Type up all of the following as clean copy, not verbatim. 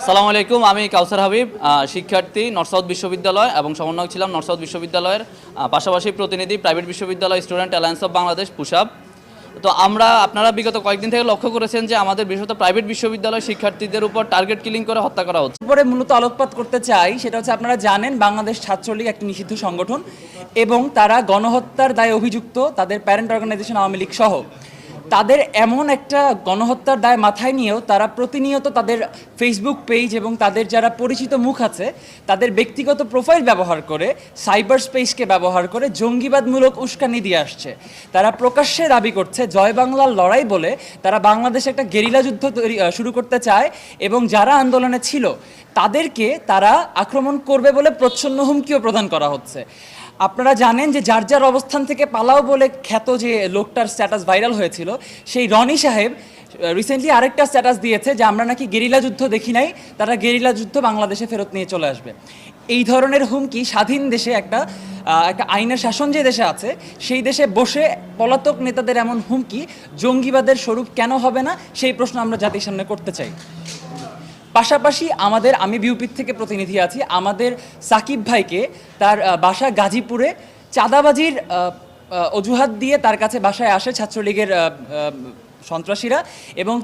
সালামু আলাইকুম, আমি কাউসার হাবিব, শিক্ষার্থী নর্থ সাউথ বিশ্ববিদ্যালয় এবং সমন্বয়ক ছিলাম নর্থ সাউথ বিশ্ববিদ্যালয়ের, পাশাপাশি প্রতিনিধি প্রাইভেট বিশ্ববিদ্যালয় স্টুডেন্ট অ্যালায়েন্স অফ বাংলাদেশ পুশাব। তো আপনারা বিগত কয়েকদিন থেকে লক্ষ্য করেছেন যে আমাদের বিশেষত প্রাইভেট বিশ্ববিদ্যালয় শিক্ষার্থীদের উপর টার্গেট কিলিং করে হত্যা করা হচ্ছে। পরে মূলত আলোকপাত করতে চাই সেটা হচ্ছে, আপনারা জানেন বাংলাদেশ ছাত্রলীগ একটি নিষিদ্ধ সংগঠন এবং তারা গণহত্যার দায়ে অভিযুক্ত, তাদের প্যারেন্ট অর্গানাইজেশন আওয়ামী লীগ সহ। তাদের এমন একটা গণহত্যার দায় মাথায় নিয়েও তারা প্রতিনিয়ত তাদের ফেসবুক পেজ এবং তাদের যারা পরিচিত মুখ আছে তাদের ব্যক্তিগত প্রোফাইল ব্যবহার করে, সাইবার স্পেসকে ব্যবহার করে জঙ্গিবাদমূলক উস্কানি দিয়ে আসছে। তারা প্রকাশ্যে দাবি করছে জয় বাংলার লড়াই বলে তারা বাংলাদেশে একটা গেরিলা যুদ্ধ শুরু করতে চায় এবং যারা আন্দোলনে ছিল তাদেরকে তারা আক্রমণ করবে বলে প্রচ্ছন্ন হুমকিও প্রদান করা হচ্ছে। আপনারা জানেন যে যার যার অবস্থান থেকে পালাও বলে খ্যাত যে লোকটার স্ট্যাটাস ভাইরাল হয়েছিল, সেই রনি সাহেব রিসেন্টলি আরেকটা স্ট্যাটাস দিয়েছে যে আমরা নাকি গেরিলা যুদ্ধ দেখি নাই, তারা গেরিলা যুদ্ধ বাংলাদেশে ফেরত নিয়ে চলে আসবে। এই ধরনের হুমকি স্বাধীন দেশে একটা আইনের শাসন যে দেশে আছে সেই দেশে বসে পলাতক নেতাদের এমন হুমকি জঙ্গিবাদের স্বরূপ কেন হবে না, সেই প্রশ্ন আমরা জাতির সামনে করতে চাই। পাশাপাশি আমি বিউপির থেকে প্রতিনিধি আছি, আমাদের সাকিব ভাইকে তার বাসা গাজীপুরে চাঁদাবাজির অজুহাত দিয়ে তার কাছে বাসায় আসে ছাত্রলীগের সন্ত্রাসীরা এবং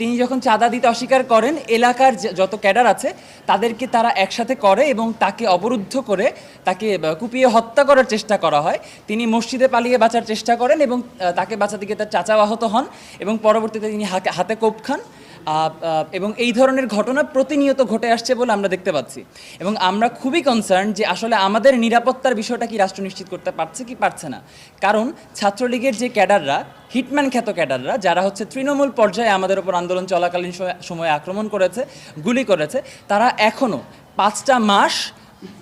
তিনি যখন চাঁদা দিতে অস্বীকার করেন এলাকার যত ক্যাডার আছে তাদেরকে তারা একসাথে করে এবং তাকে অবরুদ্ধ করে তাকে কুপিয়ে হত্যা করার চেষ্টা করা হয়। তিনি মসজিদে পালিয়ে বাঁচার চেষ্টা করেন এবং তাকে বাঁচাতে গিয়ে তার চাচা আহত হন এবং পরবর্তীতে তিনি হাতে কোপ খান। এবং এই ধরনের ঘটনা প্রতিনিয়ত ঘটে আসছে বলে আমরা দেখতে পাচ্ছি এবং আমরা খুবই কনসার্ন যে আসলে আমাদের নিরাপত্তার বিষয়টা কি রাষ্ট্র নিশ্চিত করতে পারছে কি পারছে না। কারণ ছাত্রলীগের যে ক্যাডাররা, হিটম্যান খ্যাত ক্যাডাররা, যারা হচ্ছে তৃণমূল পর্যায়ে আমাদের ওপর আন্দোলন চলাকালীন সময়ে আক্রমণ করেছে, গুলি করেছে, তারা এখনও 5টা মাস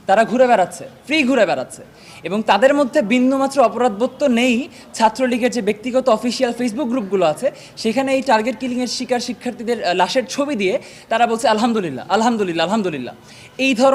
তারা ঘুরে বেড়াচ্ছে, ফ্রি ঘুরে বেড়াচ্ছে এবং তাদের মধ্যে বিন্দুমাত্র অপরাধবোধ তো নেই। ছাত্রলীগের যে ব্যক্তিগত অফিসিয়াল ফেসবুক গ্রুপগুলো আছে সেখানে এই টার্গেট কিলিংয়ের শিকার শিক্ষার্থীদের লাশের ছবি দিয়ে তারা বলছে আলহামদুলিল্লাহ আলহামদুলিল্লাহ আলহামদুলিল্লাহ। এই ধরনের